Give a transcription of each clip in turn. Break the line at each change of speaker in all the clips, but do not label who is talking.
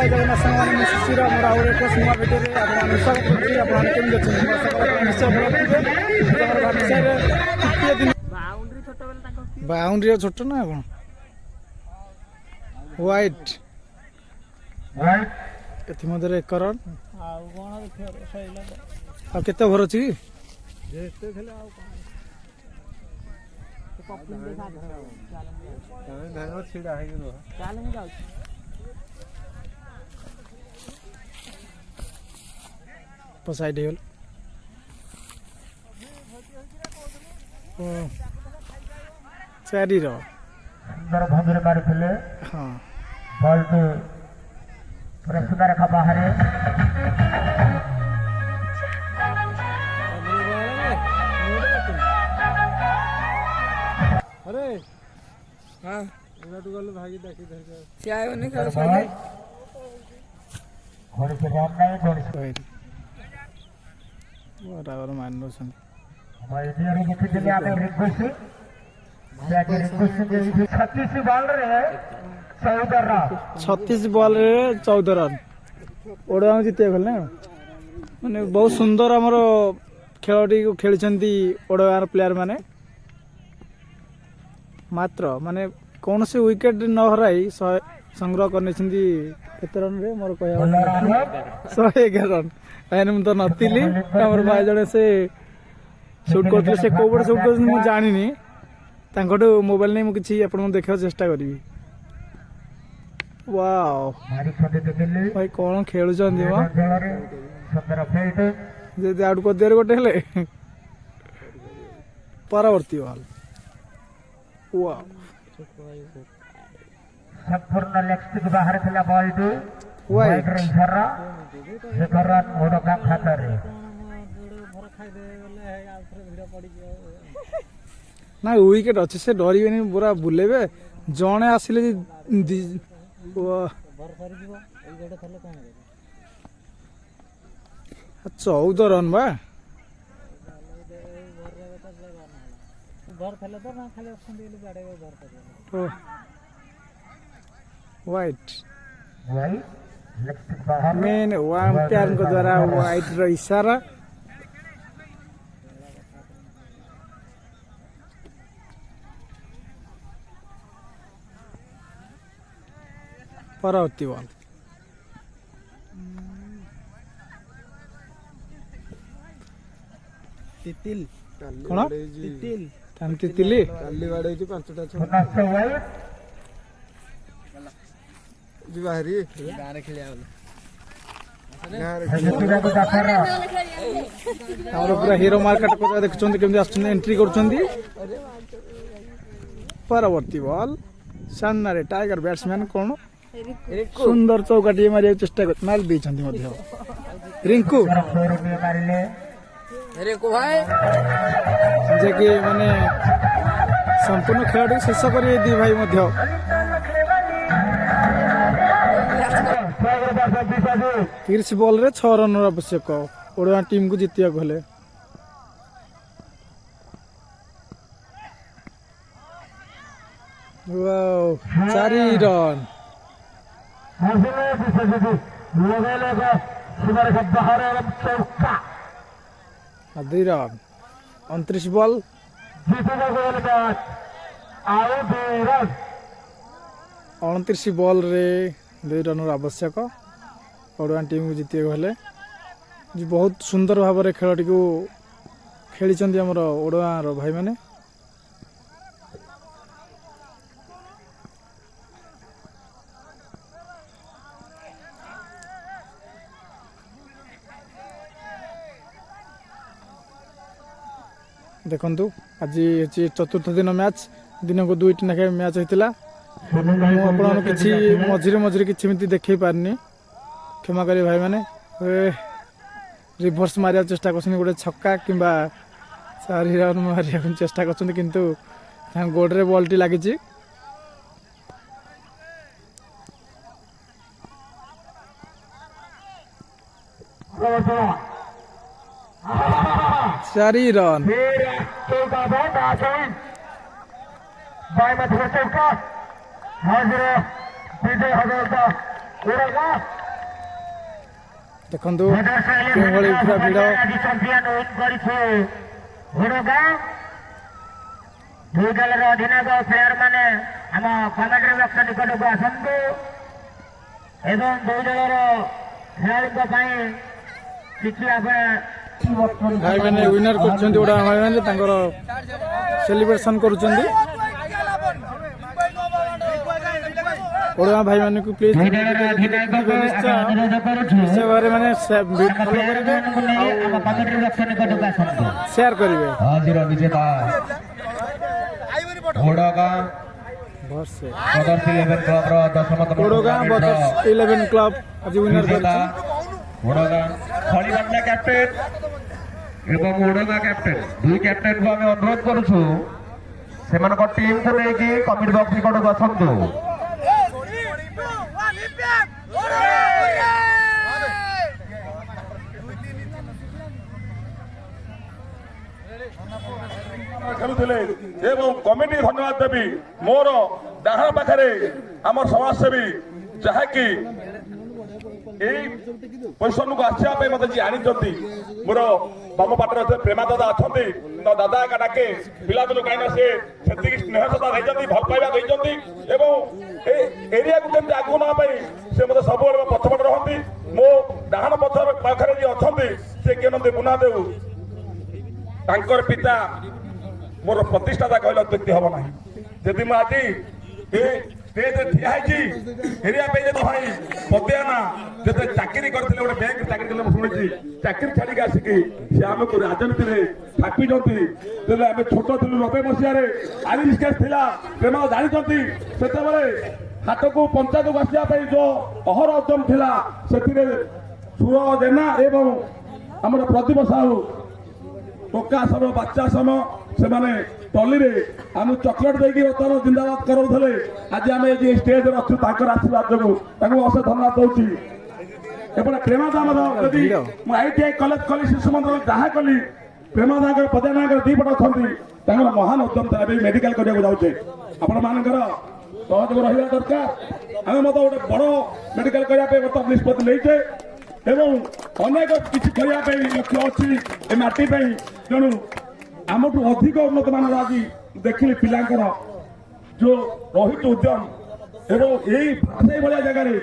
ଜୟ ଜଗନ୍ନାଥ ସାଙ୍ଗମାନେ ମୁଁ ଶିଶିର ମୋର ଆଉ ଏକ ନୂଆ ଭିଡ଼ିଓରେ ଆପଣମାନେ ସ୍ୱାଗତ କରୁଛି। ଆପଣମାନେ କେମିତି ଅଛନ୍ତି? ନିଶ୍ଚୟ ଭଲ ଥିବେ। ତୃତୀୟ ଦିନ ବାଉଣ୍ଡ୍ରିର ଛୋଟ ନା କ'ଣ ହ୍ୱାଇଟ୍ ଏଥିମଧ୍ୟରେ 1 ରନ୍ ଆଉ କେତେ ଓଭର ଅଛି କି? ସାଇଡ୍ ହେଇଗଲା। 4 ରନ୍
ସୁନ୍ଦର ଭଙ୍ଗୀରେ ମାରିଥିଲେ।
ହଁ
ବଲ୍ଟି ପୁରା ସୀମାରେଖା ବାହାରେ।
अरे हाँ गलू भागी देखी क्या है उन्हें कर
ଘୋଡ଼ି ସେ ରନ୍ ନାହିଁ ଘୋଡ଼ି
बराबर मान लो सन
ଇଣ୍ଡିଆରେ ଦେଖିଥିଲେ ଆମେ ରିଙ୍କୁ ସିଂ 36 ବଲ୍ରେ 14 ରନ୍
36 बॉल रे 14 रन ओडा जिते गले माने बहुत सुंदर हमर खेलटी को खेलिछंती ओडवार प्लेयर माने मात्र माने कौन से विकेट न हराई संग्रह करने केते रन रे मोर कहया 111 रन एने तो नतिली हमर भाई जने से शूट करते से कोबड़ शूट कर मु जानिनी तांकटो मोबाइल नै मु किछि आपन देखा चेष्टा करबी। वाओ
मारी खंडे दिल्ली
भाई कौन खेलु चंदी म
ଜଳରେ ସୁନ୍ଦର ଫିଲ୍ଡ
जे आउट कर देर गोटे हेले परवर्ती बॉल वाओ
संपूर्ण लेग स्टिक बाहर थिला बॉलटी
वाइट
रे इशारा 11 रन ओडका खातारे
ना विकेट अच्छे से डरबे पूरा बुलेबे जड़े आसिले 14 रन बा वाइट
वाइट लेग स्टिक बाहर
मेन अंपायर द्वारा वाइट रो इशारा परवर्ती बॉल
तितिल
कौन
तितिल
ताम तितिली
काली बाड़े 5टा छो
पुनः वाइट
जी बाहरी गारे खेलिया
हेतिरा को दाखरा
हमरो पूरा हीरो मार्केट को देखछन केमि आछन एंट्री करछन परवर्ती बॉल सामने रे टाइगर बैट्समैन कोन सुंदर चौकाटी मारिया चेष्टा कर मार देछंती मध्य रिंकू
मारिले
रिंकू भाई
जे कि माने संपूर्ण खेल शेष कर दी भाई मध्य 30 बॉल रे 6 रन आवश्यक ओडा टीम को जितिया गले wow 4 run 2 run 29 ball 29 ball रे 2 रन आवश्यक ओडवान टीम को जितिए गले जी बहुत सुंदर भाव में खेलटी को खेली हमर ओडवार भाई माने देखु आज चतुर्थ दिन मैच दिन को 2टी नाखे मैच होता मुझे मझे मझे कि देखे पारनी क्षमा करें भाई मैंने रिभर्स मारिया चेष्टा कर गोटे छक्का कि 4 रन मारिया चेष्टा कर गोड़े बॉलटी लगी 4 रन ଦେଖନ୍ତୁ କେଉଁଭଳି ପୁରା ଭିଡ଼।
ଦୁଇ ଦଳର ଅଧିନାୟକ ପ୍ଲେୟାର ମାନେ ଆମ କମେଣ୍ଟ୍ରି ବକ୍ସ ନିକଟକୁ ଆସନ୍ତୁ ଏବଂ ଦୁଇ ଦଳର ଖେଳାଳିଙ୍କ ପାଇଁ କିଛି
ଭାଇମାନେ ୱିନର କରୁଛନ୍ତି ଓଡା ଭାଇମାନେ ତାଙ୍କର ସେଲିବ୍ରେସନ କରୁଛନ୍ତି। ଓଡା ଭାଇମାନଙ୍କୁ ପ୍ଲିଜ
ଦୁଇ ଦଳର ଅଧିନାୟକଙ୍କୁ ଅନୁରୋଧ କରୁଛୁ
ସେ ଘରେ ମାନେ ଫଲୋ କରିବେ
ଆମ କମେଣ୍ଟ୍ରି ବକ୍ସ ନିକଟକୁ ଆସନ୍ତୁ।
ସେୟାର କରିବେ।
ଆଜିର ବିଜେତା ଓଡଗାଁ
ବର୍ଷେ
ବ୍ରଦର୍ସ 11 କ୍ଲବର 10ମ
ଓଡଗାଁ ବ୍ରଦର୍ସ 11 କ୍ଲବ ଆଜି ୱିନର
ବିଜେତା
କରିଛି।
ଓଡଗାଁ ଖଳିବାନ୍ଧା କ୍ୟାପ୍ଟେନ ଏବଂ ଓଡଗାଁ କ୍ୟାପ୍ଟେନ ଦୁଇ କ୍ୟାପ୍ଟେନଙ୍କୁ ଆମେ ଅନୁରୋଧ କରୁଛୁ ସେମାନଙ୍କ ଟିମକୁ ନେଇକି କମିଟି ବକ୍ସ ନିକଟକୁ ଆସନ୍ତୁ।
ଖେଳୁଥିଲେ ଏବଂ କମିଟି ଧନ୍ୟବାଦ ଦେବି। ମୋର ଡାହାଣ ପାଖରେ ଆମର ସମାଜସେବୀ ଯାହାକି ଏଇ ପୋଜିସନକୁ ଆସିବା ପାଇଁ ମତେ ଯିଏ ଆଣିଛନ୍ତି ମୋର ବାମ ପାଟରେ ପ୍ରେମା ଦାଦା ଅଛନ୍ତି। ତ ଦାଦା ଏକା ଡାକେ ପିଲାଦିନୁ କାହିଁକିନା ସେ ସେତିକି ସ୍ନେହ ଶ୍ରଦ୍ଧା ଦେଇଛନ୍ତି, ଭଲ ପାଇବା ଦେଇଛନ୍ତି ଏବଂ ଏ ଏରିଆକୁ କେମିତି ଆଗକୁ ନେବା ପାଇଁ ସେ ମତେ ସବୁବେଳେ ମୋ ପଛପଟେ ରହନ୍ତି। ମୋ ଡାହାଣ ପଛ ପାଖରେ ଯିଏ ଅଛନ୍ତି ସେ କିଏ ନନ୍ତି ମୁନା ଦେଉ, ତାଙ୍କର ପିତା ମୋର ପ୍ରତିଷ୍ଠାତା କହିଲେ ଅତ୍ୟୁକ୍ତି ହବ ନାହିଁ। ଯଦି ମୁଁ ଆଜି ଏ ଷ୍ଟେଜରେ ଠିଆ ହେଇଛି ଏରିଆ ପାଇଁ ଯଦି ଭାଇ ପଦିଆନା ଯେତେ ଚାକିରି କରିଥିଲେ ଗୋଟେ ବ୍ୟାଙ୍କ ଚାକିରି କଲେ ମୁଁ ଶୁଣିଛି ଚାକିରି ଛାଡ଼ିକି ଆସିକି ସେ ଆମକୁ ରାଜନୀତିରେ ଥାପିଛନ୍ତି। ତେବେ ଆମେ ଛୋଟ ଥିଲୁ 90 ମସିହାରେ ଆଇରିଶ କେସ୍ ଥିଲା, ପ୍ରେମ ଜାଣିଛନ୍ତି ସେତେବେଳେ ହାଟକୁ ପଞ୍ଚାୟତକୁ ଆସିବା ପାଇଁ ଯୋଉ ଅହର ଉଦ୍ୟମ ଥିଲା ସେଥିରେ ସୁର ଜେନା ଏବଂ ଆମର ପ୍ରଦୀପ ସାହୁ ଟୋକା ସମ ବାଚ୍ଚା ସମ ସେମାନେ ଟଲିରେ ଆମକୁ ଚକୋଲେଟ ଦେଇକି ବର୍ତ୍ତମାନ ଜିନ୍ଦାବାଦ କରାଉଥିଲେ। ଆଜି ଆମେ ଏ ଷ୍ଟେଜରେ ଅଛୁ ତାଙ୍କର ଆଶୀର୍ବାଦ ଯୋଗୁଁ ତାଙ୍କୁ ଅଶେଷ ଧନ୍ୟବାଦ ଦଉଛି। ଏପଟେ ପ୍ରେମଦା ଆମର ଯଦି ମୁଁ ITI କଲେଜ କଲି ଶିଶୁ ମନ୍ଦିର ଯାହା କଲି ପ୍ରେମଦାଙ୍କର ପଦାନାଙ୍କର ଦି ପଟ ଅଛନ୍ତି ତାଙ୍କର ମହାନ ଉଦ୍ୟମ ଥିଲା। ଏବେ ମେଡିକାଲ କରିବାକୁ ଯାଉଛେ ଆପଣମାନଙ୍କର ସହଯୋଗ ରହିବା ଦରକାର। ଆମେ ମଧ୍ୟ ଗୋଟେ ବଡ ମେଡିକାଲ କରିବା ପାଇଁ ବର୍ତ୍ତମାନ ନିଷ୍ପତ୍ତି ନେଇଛେ ଏବଂ ଅନେକ କିଛି କରିବା ପାଇଁ ଲକ୍ଷ୍ୟ ଅଛି ଏ ମାଟି ପାଇଁ। ତେଣୁ ଆମଠୁ ଅଧିକ ଉନ୍ନତ ମାନର ଆଜି ଦେଖିଲି ପିଲାଙ୍କର ଯୋଉ ରହିଛି ଉଦ୍ୟମ ଏବଂ ସେଇଭଳିଆ ଜାଗାରେ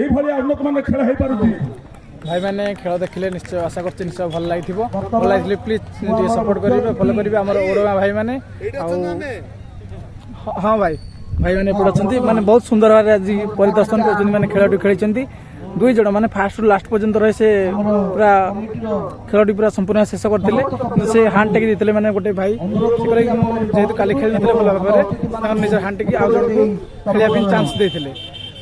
এইভাবে উন্নত মানের খেলা হয়ে পারুଛି।
ভাইମାନେ ଖେଳ ଦେଖିଲେ ନିଶ୍ଚୟ ଆଶା କରୁଛି ନିଶ୍ଚୟ ଭଲ ଲାଗିଥିବ। ଭଲ ଲାଗିଥିଲେ ପ୍ଲିଜ୍ ଟିକେ ସପୋର୍ଟ କରିବେ, ଫଲୋ କରିବେ ଆମର ଓଡଗାଁ ଭାଇମାନେ। ଆଉ ହଁ ଭାଇମାନେ ଏପଟେ ଅଛନ୍ତି ମାନେ ବହୁତ ସୁନ୍ଦର ଭାବରେ ଆଜି ପରିଦର୍ଶନ କରୁଛନ୍ତି। ମାନେ ଖେଳଟି ଖେଳିଛନ୍ତି ଦୁଇ ଜଣ ମାନେ ଫାଷ୍ଟରୁ ଲାଷ୍ଟ ପର୍ଯ୍ୟନ୍ତ ରହି ସେ ପୁରା ଖେଳଟି ପୁରା ସମ୍ପୂର୍ଣ୍ଣ ଶେଷ କରିଥିଲେ। କିନ୍ତୁ ସେ ହ୍ୟାଣ୍ଡ ଟେକି ଦେଇଥିଲେ ମାନେ ଗୋଟେ ଭାଇ ସେ କହିଲେ ମୁଁ ଯେହେତୁ କାଲି ଖେଳିଥିଲେ ଭଲ ଭାବରେ ତାଙ୍କର ନିଜର ହ୍ୟାଣ୍ଡ ଟେକି ଆଉ ଜଣଙ୍କୁ ଖେଳିବା ପାଇଁ ଚାନ୍ସ ଦେଇଥିଲେ।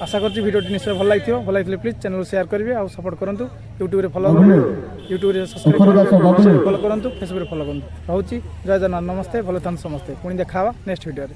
आशा करছি ভিডিওটি নিশ্চয় ভাল লাগিଥିବ। ভাল লাগিଥିଲେ প্লিজ চ্যানেল সেয়ার করবে আর সপোর্ট করন্তু। यूट्यूब ফলো করନ୍ତୁ, यूट्यूब সবসক্রাইব করନ୍ତୁ, ফলো করନ୍ତୁ, ফেসবুক ফলো করନ୍ତୁ। রହୁଛି ଜୟ ଜଗନ୍ନାଥ, ନମସ୍ତେ, ଭଲ ଥାନ୍ତୁ ସମସ୍ତେ। ପୁଣି ଦେଖା ହେବା ନେକ୍ସଟ ଭିଡ଼ିଓରେ।